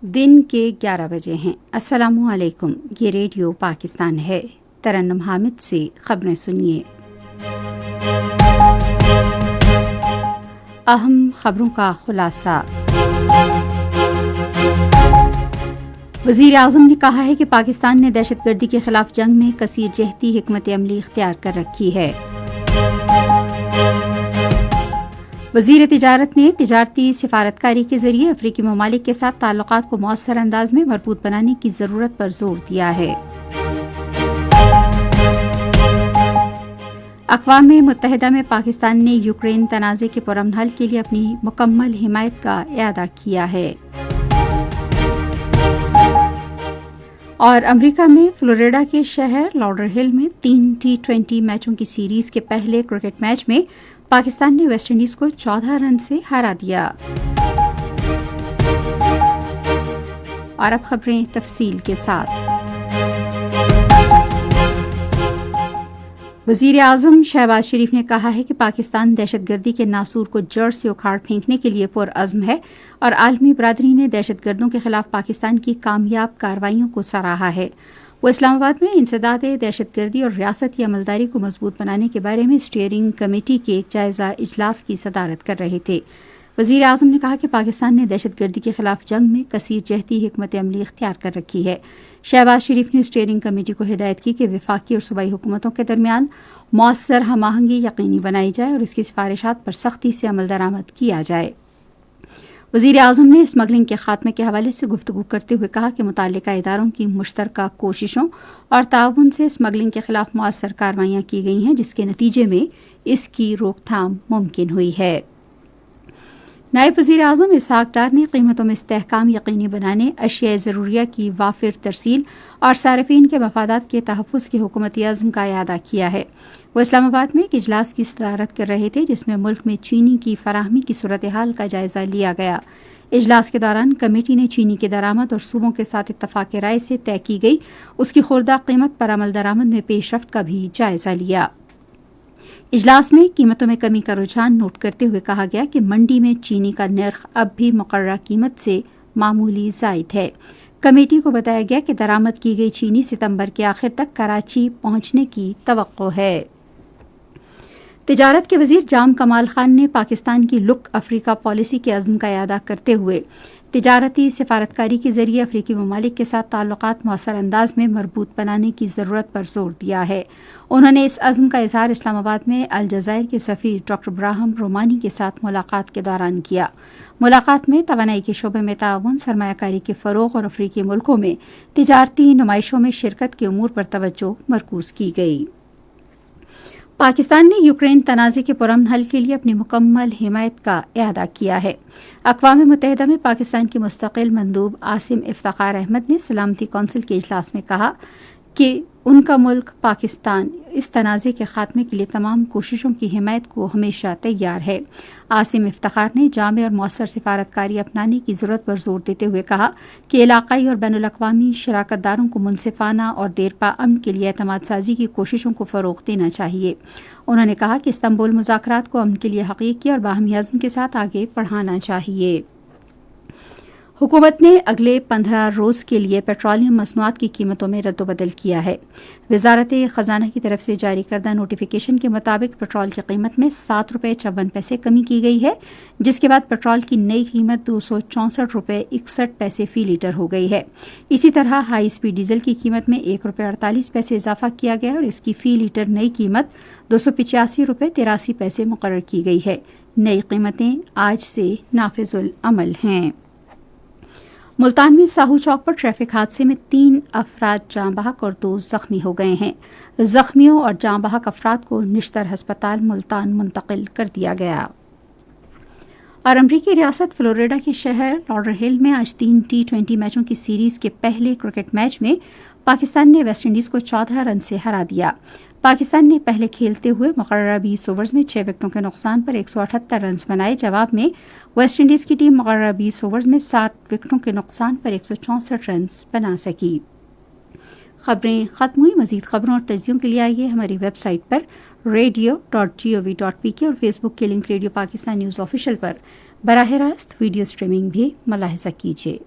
دن کے 11 بجے ہیں۔ السلام علیکم، یہ ریڈیو پاکستان ہے۔ ترنم حامد سے خبریں سنیے۔ اہم خبروں کا خلاصہ۔ وزیر اعظم نے کہا ہے کہ پاکستان نے دہشت گردی کے خلاف جنگ میں کثیر جہتی حکمت عملی اختیار کر رکھی ہے۔ وزیر تجارت نے تجارتی سفارتکاری کے ذریعے افریقی ممالک کے ساتھ تعلقات کو مؤثر انداز میں مربوط بنانے کی ضرورت پر زور دیا ہے۔ اقوام متحدہ میں پاکستان نے یوکرین تنازع کے پرامن حل کے لیے اپنی مکمل حمایت کا اعادہ کیا ہے۔ اور امریکہ میں فلوریڈا کے شہر لاڈر ہل میں 3 T20 میچوں کی سیریز کے پہلے کرکٹ میچ میں پاکستان نے ویسٹ انڈیز کو 14 رن سے ہرا دیا۔ اور اب خبریں تفصیل کے ساتھ۔ وزیر اعظم شہباز شریف نے کہا ہے کہ پاکستان دہشت گردی کے ناسور کو جڑ سے اکھاڑ پھینکنے کے لیے پرعزم ہے اور عالمی برادری نے دہشت گردوں کے خلاف پاکستان کی کامیاب کارروائیوں کو سراہا ہے۔ وہ اسلام آباد میں انسداد دہشت گردی اور ریاستی عملداری کو مضبوط بنانے کے بارے میں اسٹیئرنگ کمیٹی کے ایک جائزہ اجلاس کی صدارت کر رہے تھے۔ وزیر اعظم نے کہا کہ پاکستان نے دہشت گردی کے خلاف جنگ میں کثیر جہتی حکمت عملی اختیار کر رکھی ہے۔ شہباز شریف نے اسٹیئرنگ کمیٹی کو ہدایت کی کہ وفاقی اور صوبائی حکومتوں کے درمیان مؤثر ہم آہنگی یقینی بنائی جائے اور اس کی سفارشات پر سختی سے عمل درآمد کیا جائے۔ وزیر اعظم نے اسمگلنگ کے خاتمے کے حوالے سے گفتگو کرتے ہوئے کہا کہ متعلقہ اداروں کی مشترکہ کوششوں اور تعاون سے اسمگلنگ کے خلاف مؤثر کارروائیاں کی گئی ہیں، جس کے نتیجے میں اس کی روک تھام ممکن ہوئی ہے۔ نائب وزیر اعظم اسحاق ڈار نے قیمتوں میں استحکام یقینی بنانے، اشیاء ضروریہ کی وافر ترسیل اور صارفین کے مفادات کے تحفظ کے حکومتی عزم کا اعادہ کیا ہے۔ وہ اسلام آباد میں ایک اجلاس کی صدارت کر رہے تھے جس میں ملک میں چینی کی فراہمی کی صورتحال کا جائزہ لیا گیا۔ اجلاس کے دوران کمیٹی نے چینی کے درآمد اور صوبوں کے ساتھ اتفاق رائے سے طے کی گئی اس کی خوردہ قیمت پر عمل درآمد میں پیش رفت کا بھی جائزہ لیا۔ اجلاس میں قیمتوں میں کمی کا رجحان نوٹ کرتے ہوئے کہا گیا کہ منڈی میں چینی کا نرخ اب بھی مقررہ قیمت سے معمولی زائد ہے۔ کمیٹی کو بتایا گیا کہ درآمد کی گئی چینی ستمبر کے آخر تک کراچی پہنچنے کی توقع ہے۔ تجارت کے وزیر جام کمال خان نے پاکستان کی لک افریقہ پالیسی کے عزم کا اعادہ کرتے ہوئے تجارتی سفارتکاری کے ذریعے افریقی ممالک کے ساتھ تعلقات مؤثر انداز میں مربوط بنانے کی ضرورت پر زور دیا ہے۔ انہوں نے اس عزم کا اظہار اسلام آباد میں الجزائر کے سفیر ڈاکٹر براہم رومانی کے ساتھ ملاقات کے دوران کیا۔ ملاقات میں توانائی کے شعبے میں تعاون، سرمایہ کاری کے فروغ اور افریقی ملکوں میں تجارتی نمائشوں میں شرکت کے امور پر توجہ مرکوز کی گئی۔ پاکستان نے یوکرین تنازع کے پرامن حل کے لیے اپنی مکمل حمایت کا اعادہ کیا ہے۔ اقوام متحدہ میں پاکستان کے مستقل مندوب عاصم افتخار احمد نے سلامتی کونسل کے اجلاس میں کہا کہ ان کا ملک پاکستان اس تنازع کے خاتمے کے لیے تمام کوششوں کی حمایت کو ہمیشہ تیار ہے۔ عاصم افتخار نے جامع اور مؤثر سفارتکاری اپنانے کی ضرورت پر زور دیتے ہوئے کہا کہ علاقائی اور بین الاقوامی شراکت داروں کو منصفانہ اور دیرپا امن کے لیے اعتماد سازی کی کوششوں کو فروغ دینا چاہیے۔ انہوں نے کہا کہ استنبول مذاکرات کو امن کے لیے حقیقی اور باہمی عزم کے ساتھ آگے بڑھانا چاہیے۔ حکومت نے اگلے 15 روز کے لیے پیٹرولیم مصنوعات کی قیمتوں میں رد و بدل کیا ہے۔ وزارت خزانہ کی طرف سے جاری کردہ نوٹیفیکیشن کے مطابق پیٹرول کی قیمت میں 7 روپے 54 کمی کی گئی ہے، جس کے بعد پیٹرول کی نئی قیمت 264 روپے 61 فی لیٹر ہو گئی ہے۔ اسی طرح ہائی اسپیڈ ڈیزل کی قیمت میں 1 روپے 48 پیسے اضافہ کیا گیا اور اس کی فی لیٹر نئی قیمت 285 روپے 83 پیسے مقرر کی گئی ہے۔ نئی قیمتیں آج سے نافذ العمل ہیں۔ ملتان میں ساہو چوک پر ٹریفک حادثے میں 3 افراد جاں بحق اور 2 زخمی ہو گئے ہیں۔ زخمیوں اور جاں بحق افراد کو نشتر ہسپتال ملتان منتقل کر دیا گیا۔ اور امریکی ریاست فلوریڈا کے شہر لاڈر ہل میں آج 3 T20 میچوں کی سیریز کے پہلے کرکٹ میچ میں پاکستان نے ویسٹ انڈیز کو 14 رن سے ہرا دیا۔ پاکستان نے پہلے کھیلتے ہوئے مقررہ 20 اوورز میں 6 وکٹوں کے نقصان پر 178 رنز بنائے۔ جواب میں ویسٹ انڈیز کی ٹیم مقررہ 20 اوورز میں 7 وکٹوں کے نقصان پر 164 رنز بنا سکی۔ خبریں ختم ہوئی۔ مزید خبروں اور تجزیوں کے لیے آئیے ہماری ویب سائٹ پر radio.gov.pk اور فیس بک کے link radio Pakistan news official پر براہ راست ویڈیو اسٹریمنگ بھی ملاحظہ کیجیے۔